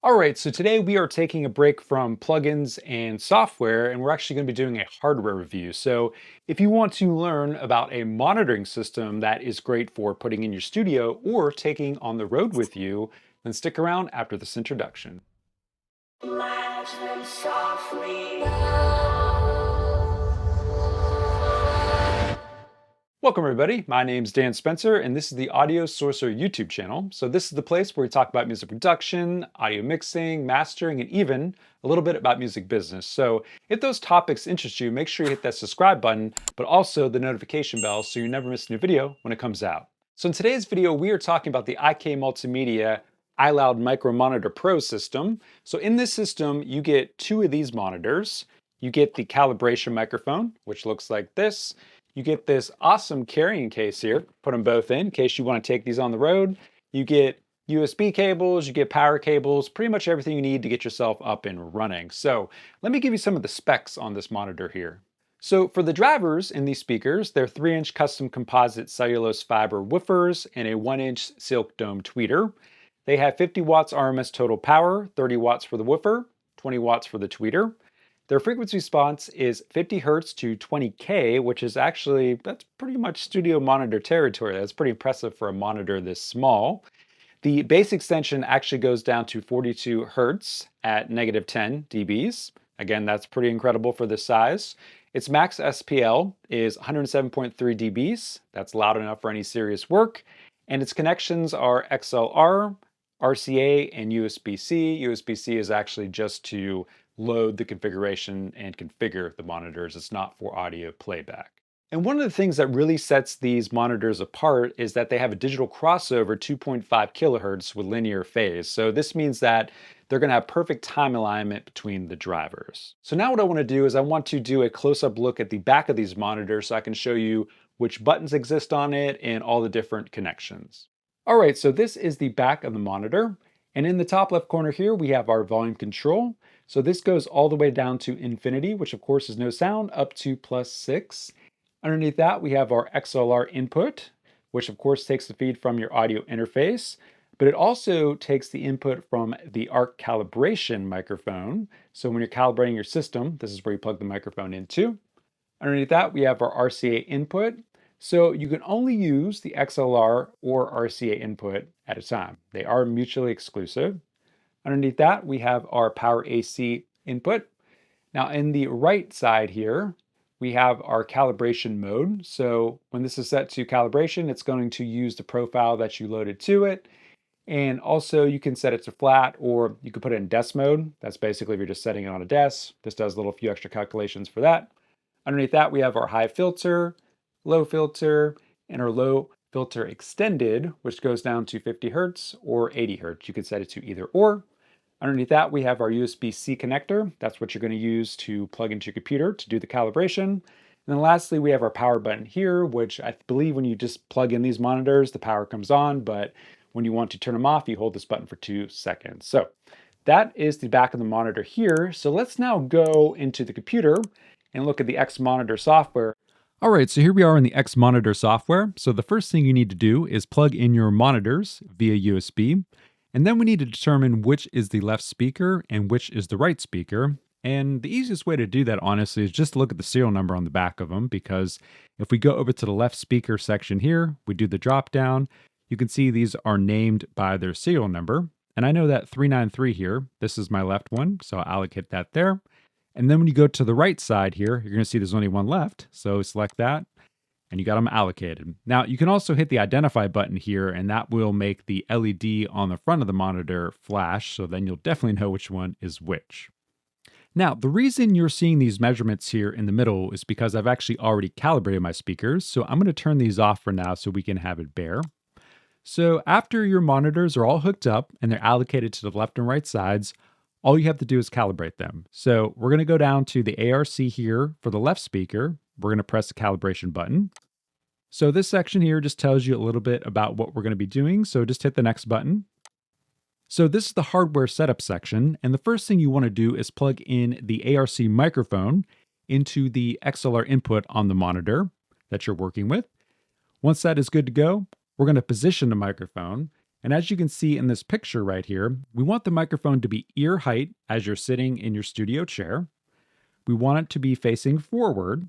All right, so today we are taking a break from plugins and software, and we're actually going to be doing a hardware review. So, if you want to learn about a monitoring system that is great for putting in your studio or taking on the road with you, then stick around after this introduction. Legend softly. Welcome, everybody. My name's Dan Spencer, and this is the Audio Sorcerer YouTube channel. So, this is the place where we talk about music production, audio mixing, mastering, and even a little bit about music business. So, if those topics interest you, make sure you hit that subscribe button, but also the notification bell so you never miss a new video when it comes out. So, in today's video, we are talking about the IK Multimedia iLoud Micro Monitor Pro system. So, in this system, you get two of these monitors. You get the calibration microphone, which looks like this. You get this awesome carrying case here, put them both in case you want to take these on the road. You get USB cables, you get power cables, pretty much everything you need to get yourself up and running. So let me give you some of the specs on this monitor here. So for the drivers in these speakers, they're 3-inch custom composite cellulose fiber woofers and a 1-inch silk dome tweeter. They have 50 watts RMS total power, 30 watts for the woofer, 20 watts for the tweeter. Their frequency response is 50 hertz to 20K, which is actually, that's pretty much studio monitor territory. That's pretty impressive for a monitor this small. The bass extension actually goes down to 42 hertz at negative 10 dBs. Again, that's pretty incredible for this size. Its max SPL is 107.3 dBs. That's loud enough for any serious work. And its connections are XLR, RCA, and USB-C. USB-C is actually just to load the configuration and configure the monitors. It's not for audio playback. And one of the things that really sets these monitors apart is that they have a digital crossover 2.5 kilohertz with linear phase. So this means that they're going to have perfect time alignment between the drivers. So now what I want to do is I want to do a close-up look at the back of these monitors so I can show you which buttons exist on it and all the different connections. All right, so this is the back of the monitor. And in the top left corner here, we have our volume control. So this goes all the way down to infinity, which of course is no sound, up to +6. Underneath that, we have our XLR input, which of course takes the feed from your audio interface, but it also takes the input from the ARC calibration microphone. So when you're calibrating your system, this is where you plug the microphone into. Underneath that, we have our RCA input. So you can only use the XLR or RCA input at a time. They are mutually exclusive. Underneath that, we have our power AC input. Now in the right side here, we have our calibration mode. So when this is set to calibration, it's going to use the profile that you loaded to it. And also you can set it to flat or you can put it in desk mode. That's basically if you're just setting it on a desk. This does a little few extra calculations for that. Underneath that, we have our high filter, low filter, and our low filter extended, which goes down to 50 hertz or 80 hertz. You can set it to either or. Underneath that, we have our USB-C connector. That's what you're going to use to plug into your computer to do the calibration. And then lastly, we have our power button here, which I believe when you just plug in these monitors, the power comes on, but when you want to turn them off, you hold this button for 2 seconds. So that is the back of the monitor here. So let's now go into the computer and look at the X Monitor software. All right, so here we are in the X Monitor software. So the first thing you need to do is plug in your monitors via USB. And then we need to determine which is the left speaker and which is the right speaker. And the easiest way to do that, honestly, is just look at the serial number on the back of them, because if we go over to the left speaker section here, we do the drop down, you can see these are named by their serial number. And I know that 393 here, this is my left one, so I'll allocate that there. And then when you go to the right side here, you're going to see there's only one left. So select that, and you got them allocated. Now you can also hit the identify button here, and that will make the LED on the front of the monitor flash, so then you'll definitely know which one is which. Now, the reason you're seeing these measurements here in the middle is because I've actually already calibrated my speakers, so I'm going to turn these off for now so we can have it bare. So after your monitors are all hooked up and they're allocated to the left and right sides, all you have to do is calibrate them. So we're going to go down to the ARC here for the left speaker. We're going to press the calibration button. So this section here just tells you a little bit about what we're going to be doing. So just hit the next button. So this is the hardware setup section. And the first thing you want to do is plug in the ARC microphone into the XLR input on the monitor that you're working with. Once that is good to go, we're going to position the microphone. And as you can see in this picture right here, we want the microphone to be ear height as you're sitting in your studio chair. We want it to be facing forward.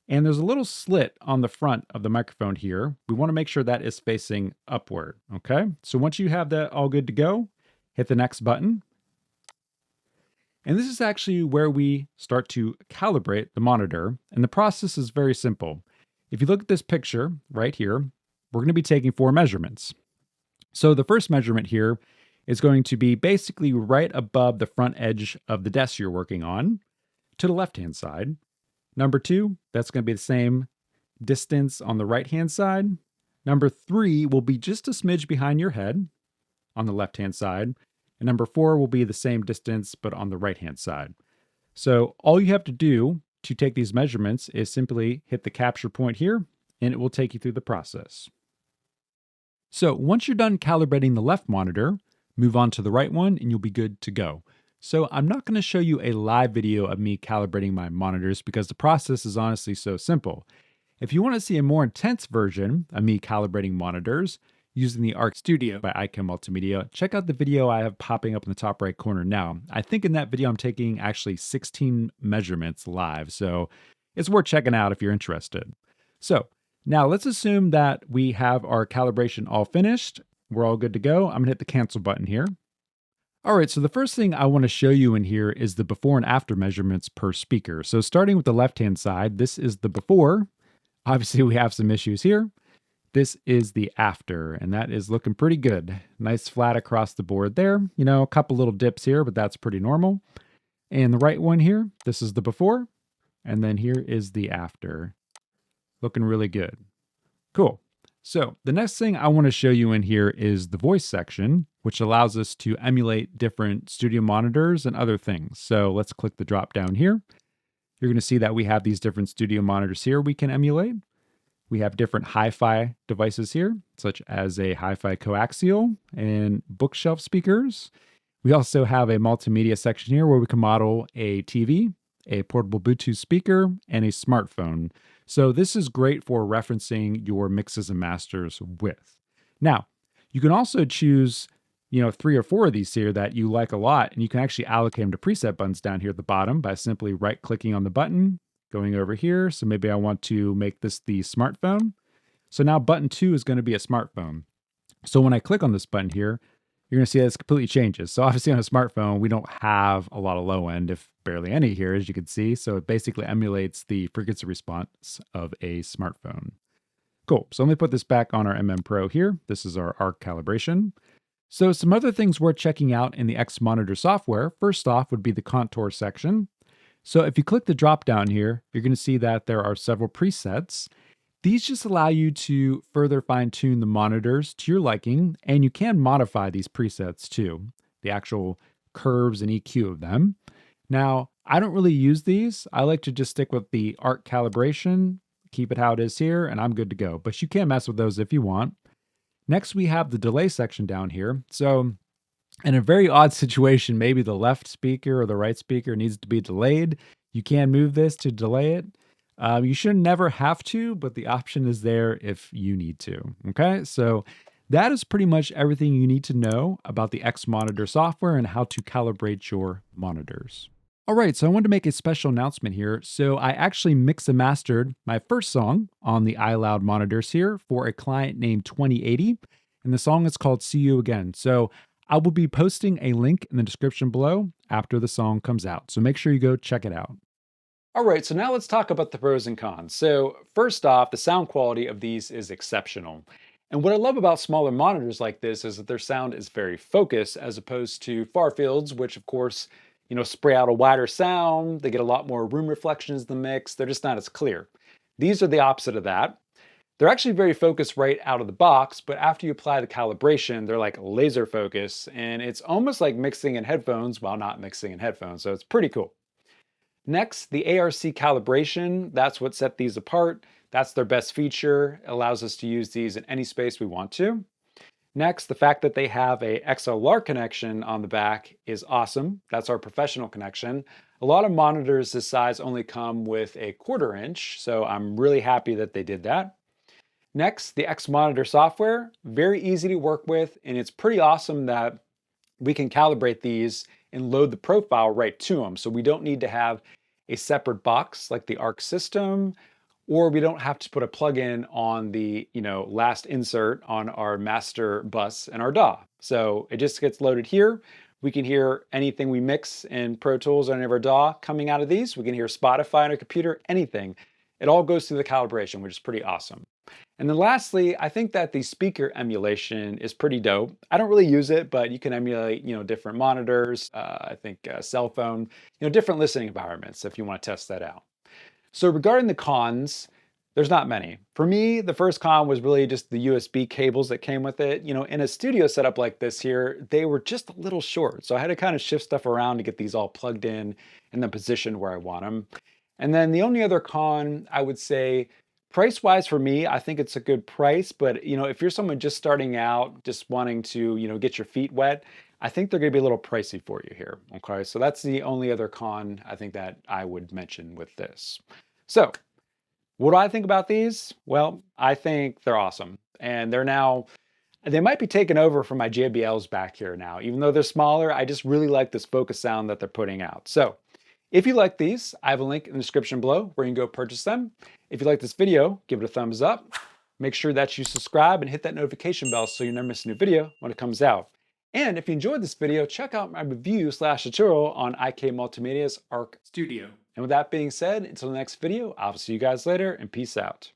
And there's a little slit on the front of the microphone here. We want to make sure that is facing upward. Okay. So once you have that all good to go, hit the next button. And this is actually where we start to calibrate the monitor. And the process is very simple. If you look at this picture right here, we're going to be taking 4 measurements. So the first measurement here is going to be basically right above the front edge of the desk you're working on to the left-hand side. Number 2, that's going to be the same distance on the right-hand side. Number 3 will be just a smidge behind your head on the left-hand side. And number 4 will be the same distance, but on the right-hand side. So all you have to do to take these measurements is simply hit the capture point here, and it will take you through the process. So once you're done calibrating the left monitor, move on to the right one, and you'll be good to go. So I'm not going to show you a live video of me calibrating my monitors because the process is honestly so simple. If you want to see a more intense version of me calibrating monitors using the Arc Studio by IK Multimedia, check out the video I have popping up in the top right corner now. I think in that video I'm taking actually 16 measurements live, so it's worth checking out if you're interested. So now let's assume that we have our calibration all finished. We're all good to go. I'm going to hit the cancel button here. All right, so the first thing I want to show you in here is the before and after measurements per speaker. So starting with the left-hand side, this is the before. Obviously, we have some issues here. This is the after, and that is looking pretty good. Nice flat across the board there. You know, a couple little dips here, but that's pretty normal. And the right one here, this is the before, and then here is the after. Looking really good. Cool. So the next thing I want to show you in here is the voice section, which allows us to emulate different studio monitors and other things. So let's click the drop down here. You're going to see that we have these different studio monitors here we can emulate. We have different hi-fi devices here, such as a hi-fi coaxial and bookshelf speakers. We also have a multimedia section here where we can model a TV, a portable Bluetooth speaker, and a smartphone. So this is great for referencing your mixes and masters with. Now, you can also choose, 3 or 4 of these here that you like a lot, and you can actually allocate them to preset buttons down here at the bottom by simply right-clicking on the button, going over here. So maybe I want to make this the smartphone. So now button 2 is going to be a smartphone. So when I click on this button here, you're going to see that this completely changes. So obviously on a smartphone, we don't have a lot of low end, if barely any here, as you can see. So it basically emulates the frequency response of a smartphone. Cool. So let me put this back on our MM Pro here. This is our ARC calibration. So some other things worth checking out in the X Monitor software, first off would be the contour section. So if you click the drop down here, you're going to see that there are several presets. These just allow you to further fine-tune the monitors to your liking, and you can modify these presets too, the actual curves and EQ of them. Now, I don't really use these. I like to just stick with the ARC calibration, keep it how it is here, and I'm good to go. But you can mess with those if you want. Next, we have the delay section down here. So in a very odd situation, maybe the left speaker or the right speaker needs to be delayed. You can move this to delay it. You should never have to, but the option is there if you need to. Okay, so that is pretty much everything you need to know about the X Monitor software and how to calibrate your monitors. All right, so I wanted to make a special announcement here. So I actually mixed and mastered my first song on the iLoud monitors here for a client named 2080, and the song is called See You Again. So I will be posting a link in the description below after the song comes out. So make sure you go check it out. All right, so now let's talk about the pros and cons. So first off, the sound quality of these is exceptional. And what I love about smaller monitors like this is that their sound is very focused as opposed to far fields, which of course, spray out a wider sound. They get a lot more room reflections in the mix. They're just not as clear. These are the opposite of that. They're actually very focused right out of the box, but after you apply the calibration, they're like laser focus, and it's almost like mixing in headphones while not mixing in headphones, so it's pretty cool. Next, the ARC calibration, that's what set these apart. That's their best feature. It allows us to use these in any space we want to. Next, the fact that they have a XLR connection on the back is awesome. That's our professional connection. A lot of monitors this size only come with a 1/4 inch, so I'm really happy that they did that. Next, the X Monitor software, very easy to work with, and it's pretty awesome that we can calibrate these and load the profile right to them. So we don't need to have a separate box like the ARC system, or we don't have to put a plugin on the last insert on our master bus and our DAW. So it just gets loaded here. We can hear anything we mix in Pro Tools or any of our DAW coming out of these. We can hear Spotify on our computer, anything. It all goes through the calibration, which is pretty awesome. And then lastly, I think that the speaker emulation is pretty dope. I don't really use it, but you can emulate, different monitors, I think cell phone, different listening environments if you want to test that out. So regarding the cons, there's not many. For me, the first con was really just the USB cables that came with it. In a studio setup like this here, they were just a little short. So I had to kind of shift stuff around to get these all plugged in and then positioned where I want them. And then the only other con, I would say, price-wise for me, I think it's a good price, but if you're someone just starting out, just wanting to, get your feet wet, I think they're going to be a little pricey for you here. Okay, so that's the only other con I think that I would mention with this. So, what do I think about these? Well, I think they're awesome, and they might be taken over from my JBLs back here now. Even though they're smaller, I just really like this focus sound that they're putting out. So, if you like these, I have a link in the description below where you can go purchase them. If you like this video, give it a thumbs up. Make sure that you subscribe and hit that notification bell so you never miss a new video when it comes out. And if you enjoyed this video, check out my review/tutorial on IK Multimedia's ARC Studio. And with that being said, until the next video, I'll see you guys later and peace out.